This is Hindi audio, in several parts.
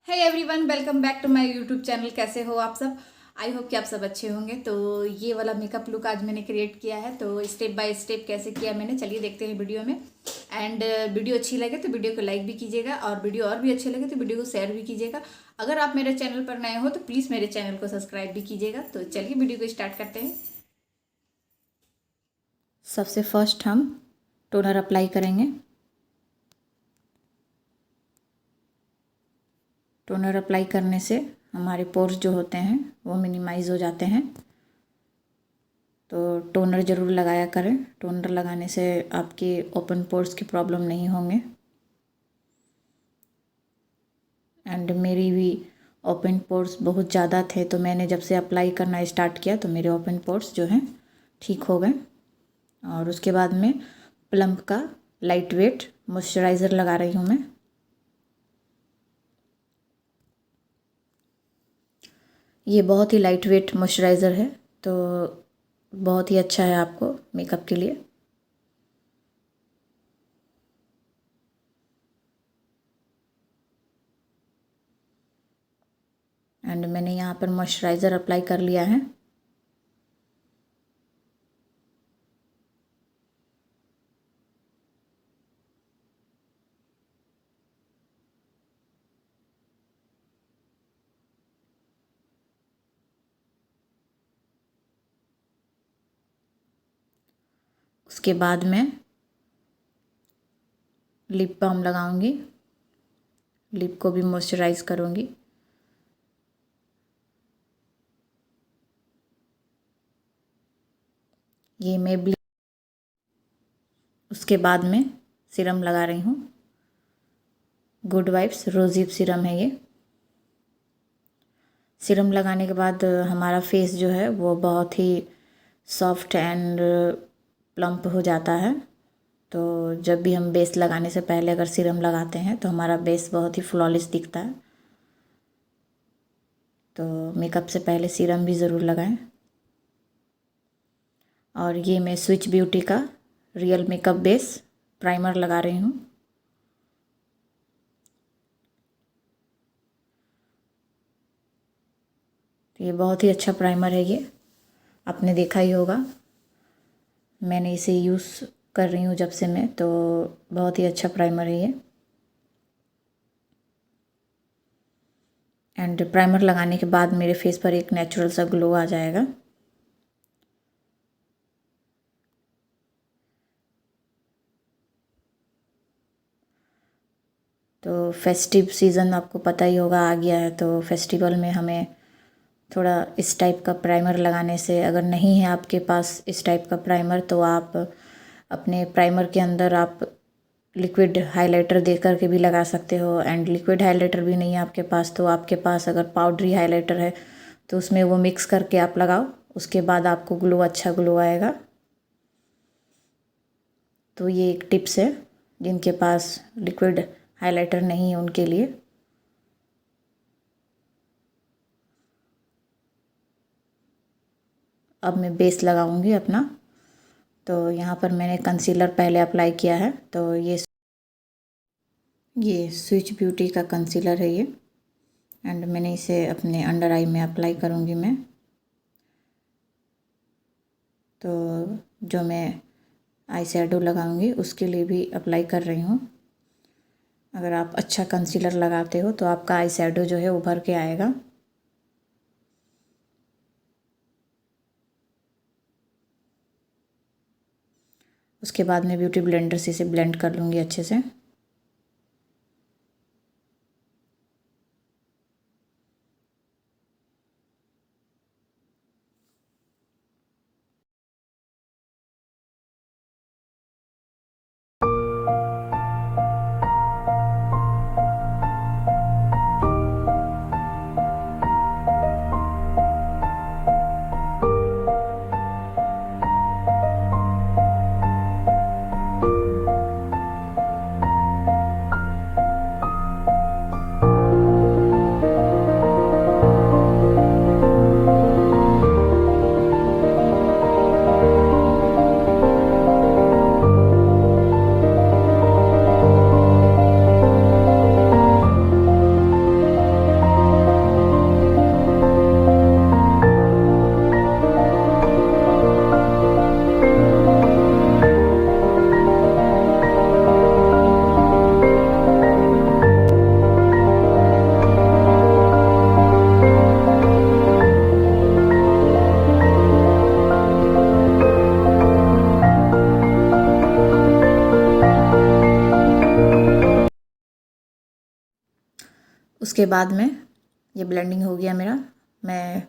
Hey everyone, welcome back to my YouTube channel. कैसे हो आप सब? आई होप कि आप सब अच्छे होंगे। तो ये वाला मेकअप लुक आज मैंने क्रिएट किया है। तो स्टेप बाय स्टेप कैसे किया मैंने, चलिए देखते हैं वीडियो में। एंड वीडियो अच्छी लगे तो वीडियो को लाइक भी कीजिएगा, और वीडियो और भी अच्छे लगे तो वीडियो को शेयर भी कीजिएगा। अगर आप मेरे चैनल पर नए हो तो प्लीज़ मेरे चैनल को सब्सक्राइब भी कीजिएगा। तो चलिए वीडियो को स्टार्ट करते हैं। सबसे फर्स्ट हम टोनर अप्लाई करेंगे। टोनर अप्लाई करने से हमारे पोर्स जो होते हैं वो मिनिमाइज़ हो जाते हैं। तो टोनर ज़रूर लगाया करें। टोनर लगाने से आपके ओपन पोर्स की प्रॉब्लम नहीं होंगे। एंड मेरी भी ओपन पोर्स बहुत ज़्यादा थे, तो मैंने जब से अप्लाई करना स्टार्ट किया तो मेरे ओपन पोर्स जो हैं ठीक हो गए। और उसके बाद में प्लम्प का लाइट वेट मॉइस्चराइज़र लगा रही हूँ मैं। ये बहुत ही लाइट वेट मॉइस्चराइज़र है, तो बहुत ही अच्छा है आपको मेकअप के लिए। एंड मैंने यहाँ पर मॉइस्चराइज़र अप्लाई कर लिया है। उसके बाद मैं लिप बाम लगाऊंगी, लिप को भी मॉइस्चराइज करूंगी। ये मेबेलिन। उसके बाद में सीरम लगा रही हूँ। गुड वाइब्स रोज़हिप सीरम है ये। सीरम लगाने के बाद हमारा फेस जो है वो बहुत ही सॉफ्ट एंड प्लम्प हो जाता है। तो जब भी हम बेस लगाने से पहले अगर सीरम लगाते हैं तो हमारा बेस बहुत ही फ्लॉलेस दिखता है। तो मेकअप से पहले सीरम भी ज़रूर लगाएं। और ये मैं स्विच ब्यूटी का रियल मेकअप बेस प्राइमर लगा रही हूँ। तो ये बहुत ही अच्छा प्राइमर है। ये आपने देखा ही होगा, मैंने इसे यूज़ कर रही हूँ जब से मैं, तो बहुत ही अच्छा प्राइमर है ये। एंड प्राइमर लगाने के बाद मेरे फेस पर एक नेचुरल सा ग्लो आ जाएगा। तो फेस्टिव सीज़न आपको पता ही होगा आ गया है, तो फेस्टिवल में हमें थोड़ा इस टाइप का प्राइमर लगाने से, अगर नहीं है आपके पास इस टाइप का प्राइमर तो आप अपने प्राइमर के अंदर आप लिक्विड हाइलाइटर दे करके भी लगा सकते हो। एंड लिक्विड हाइलाइटर भी नहीं है आपके पास तो आपके पास अगर पाउडरी हाइलाइटर है तो उसमें वो मिक्स करके आप लगाओ। उसके बाद आपको ग्लो, अच्छा ग्लो आएगा। तो ये एक टिप्स है जिनके पास लिक्विड हाइलाइटर नहीं है उनके लिए। अब मैं बेस लगाऊंगी अपना। तो यहाँ पर मैंने कंसीलर पहले अप्लाई किया है। तो ये स्विच ब्यूटी का कंसीलर है ये। एंड मैंने इसे अपने अंडर आई में अप्लाई करूँगी मैं। तो जो मैं आई शैडो लगाऊँगी उसके लिए भी अप्लाई कर रही हूँ। अगर आप अच्छा कंसीलर लगाते हो तो आपका आई शैडो जो है उभर के आएगा। उसके बाद मैं ब्यूटी ब्लेंडर से इसे ब्लेंड कर लूँगी अच्छे से। उसके बाद में ये ब्लेंडिंग हो गया मेरा, मैं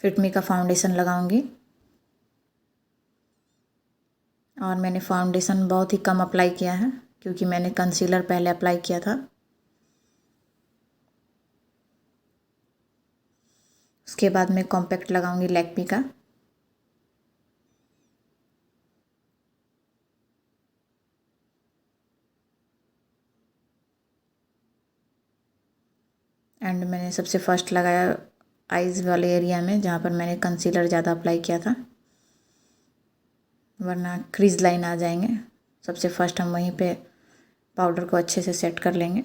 फिट मी का फाउंडेशन लगाऊंगी। और मैंने फाउंडेशन बहुत ही कम अप्लाई किया है क्योंकि मैंने कंसीलर पहले अप्लाई किया था। उसके बाद मैं कॉम्पैक्ट लगाऊंगी लैक्मे का। एंड मैंने सबसे फर्स्ट लगाया आईज़ वाले एरिया में जहाँ पर मैंने कंसीलर ज़्यादा अप्लाई किया था, वरना क्रीज लाइन आ जाएंगे। सबसे फर्स्ट हम वहीं पे पाउडर को अच्छे से सेट कर लेंगे।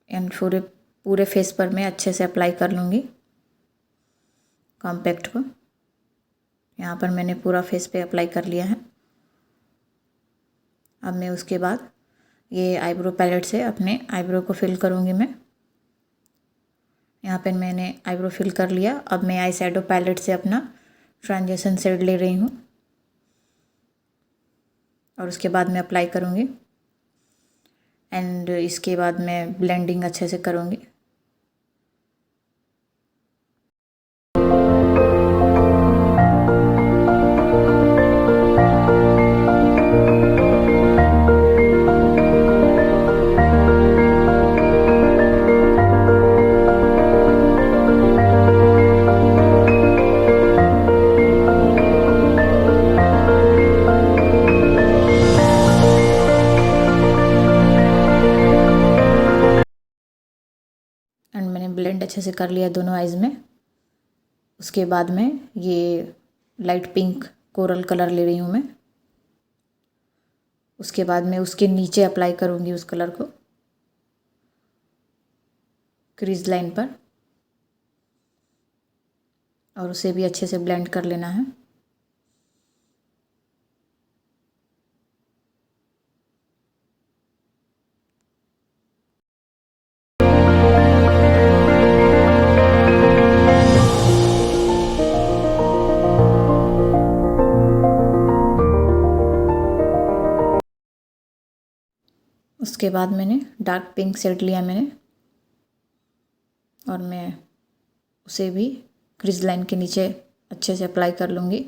एंड पूरे पूरे फेस पर मैं अच्छे से अप्लाई कर लूँगी कॉम्पैक्ट को। यहाँ पर मैंने पूरा फेस पे अप्लाई कर लिया है। अब मैं उसके बाद ये आईब्रो पैलेट से अपने आईब्रो को फिल करूँगी मैं। यहाँ पर मैंने आईब्रो फिल कर लिया। अब मैं आई शैडो पैलेट से अपना ट्रांजिशन शेड ले रही हूँ और उसके बाद मैं अप्लाई करूँगी। एंड इसके बाद मैं ब्लेंडिंग अच्छे से करूँगी। एंड मैंने ब्लेंड अच्छे से कर लिया दोनों आइज़ में। उसके बाद में ये लाइट पिंक कोरल कलर ले रही हूँ मैं। उसके बाद मैं उसके नीचे अप्लाई करूँगी उस कलर को क्रीज लाइन पर, और उसे भी अच्छे से ब्लेंड कर लेना है। उसके बाद मैंने डार्क पिंक शेड लिया मैंने, और मैं उसे भी क्रीज लाइन के नीचे अच्छे से अप्लाई कर लूँगी।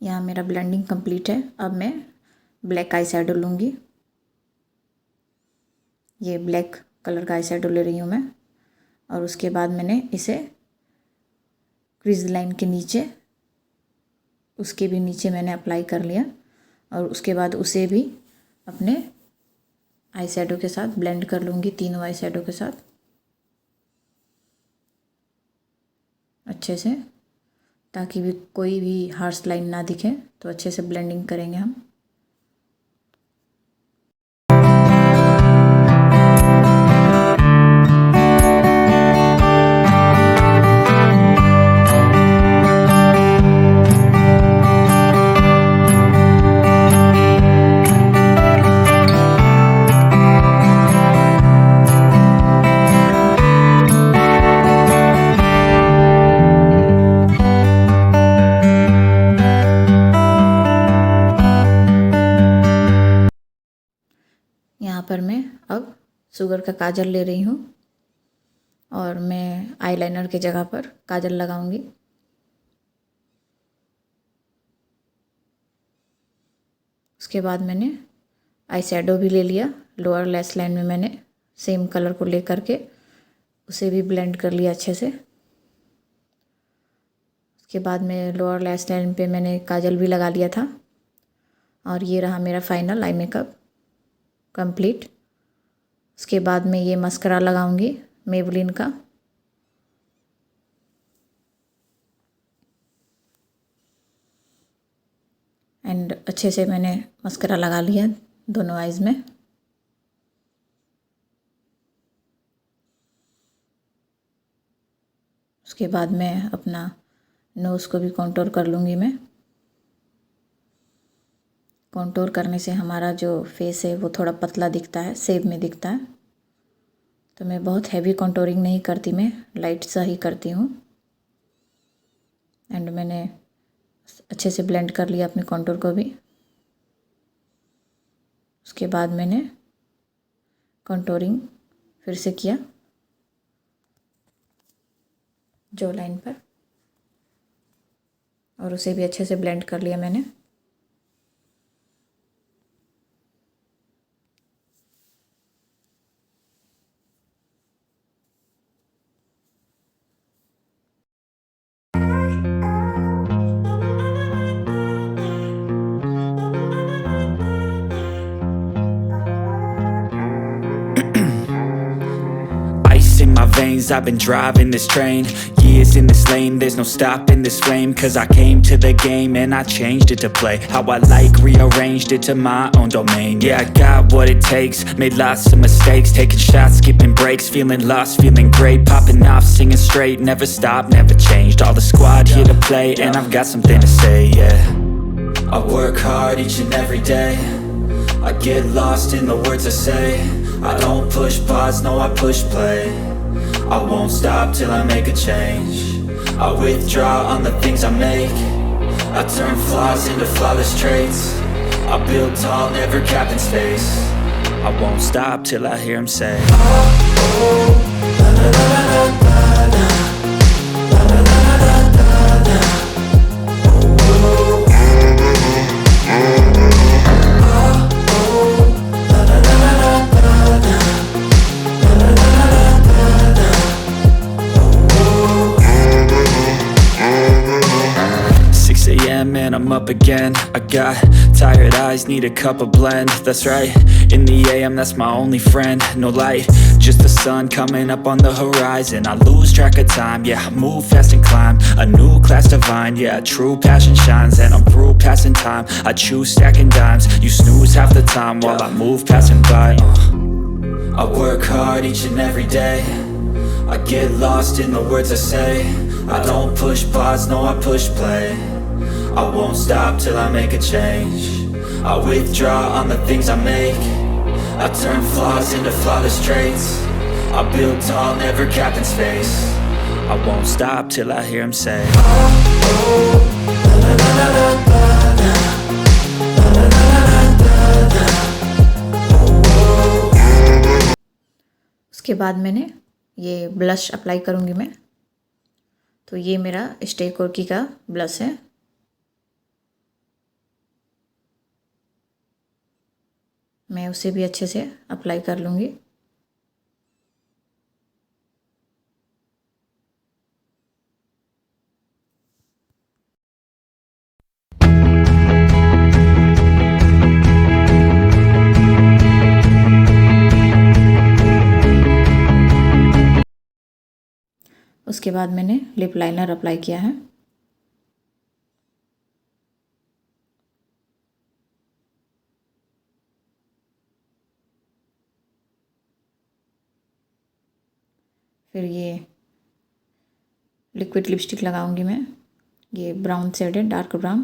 यहाँ मेरा ब्लेंडिंग कंप्लीट है। अब मैं ब्लैक आई शैडो लूँगी। ये ब्लैक कलर का आई शैडो ले रही हूँ मैं, और उसके बाद मैंने इसे क्रीज लाइन के नीचे, उसके भी नीचे मैंने अप्लाई कर लिया, और उसके बाद उसे भी अपने आई शैडो के साथ ब्लेंड कर लूँगी, तीनों आई शैडो के साथ अच्छे से, ताकि भी कोई भी हार्श लाइन ना दिखे। तो अच्छे से ब्लेंडिंग करेंगे हम। यहाँ पर मैं अब शुगर का काजल ले रही हूँ, और मैं आईलाइनर की जगह पर काजल लगाऊंगी। उसके बाद मैंने आई शैडो भी ले लिया। लोअर लैश लाइन में मैंने सेम कलर को ले करके उसे भी ब्लेंड कर लिया अच्छे से। उसके बाद में लोअर लैश लाइन पे मैंने काजल भी लगा लिया था, और ये रहा मेरा फाइनल आई मेकअप कंप्लीट। उसके बाद में ये मस्करा लगाऊंगी मेबलिन का। एंड अच्छे से मैंने मस्करा लगा लिया दोनों आइज़ में। उसके बाद मैं अपना नोज़ को भी कॉन्टोर कर लूँगी मैं। कॉन्टोर करने से हमारा जो फेस है वो थोड़ा पतला दिखता है, शेप में दिखता है। तो मैं बहुत हैवी कॉन्टोरिंग नहीं करती, मैं लाइट सा ही करती हूँ। एंड मैंने अच्छे से ब्लेंड कर लिया अपने कॉन्टोर को भी। उसके बाद मैंने कॉन्टोरिंग फिर से किया जॉ लाइन पर, और उसे भी अच्छे से ब्लेंड कर लिया मैंने। Ice in my veins, I've been driving this train. Years in this lane, there's no stopping this flame. Cause I came to the game and I changed it to play how I like, rearranged it to my own domain. Yeah, I got what it takes, made lots of mistakes, taking shots, skipping breaks, feeling lost, feeling great, popping off, singing straight, never stopped, never changed. All the squad here to play, and I've got something to say, yeah. I work hard each and every day, I get lost in the words I say. I don't push pause, no I push play. I won't stop till I make a change. I withdraw on the things I make. I turn flaws into flawless traits. I build tall, never capped in space. I won't stop till I hear him say, and I'm up again. I got tired eyes, need a cup of blend. That's right, in the AM, that's my only friend. No light, just the sun coming up on the horizon. I lose track of time, yeah, I move fast and climb a new class divine, yeah, true passion shines. And I'm through passing time, I choose stacking dimes. You snooze half the time while I move passing by. I work hard each and every day, I get lost in the words I say. I don't push pause, no I push play. I won't stop till I make a change. I withdraw on the things I make. I turn flaws into flawless traits. I build tall, never capped in space. I won't stop till I hear him say, उसके बाद मैंने ये ब्लश अप्लाई करूँगी मैं। तो ये मेरा स्टे कोर्की का ब्लश है। मैं उसे भी अच्छे से अप्लाई कर लूँगी। उसके बाद मैंने लिप लाइनर अप्लाई किया है। फिर ये लिक्विड लिपस्टिक लगाऊंगी मैं। ये ब्राउन शेड है, डार्क ब्राउन।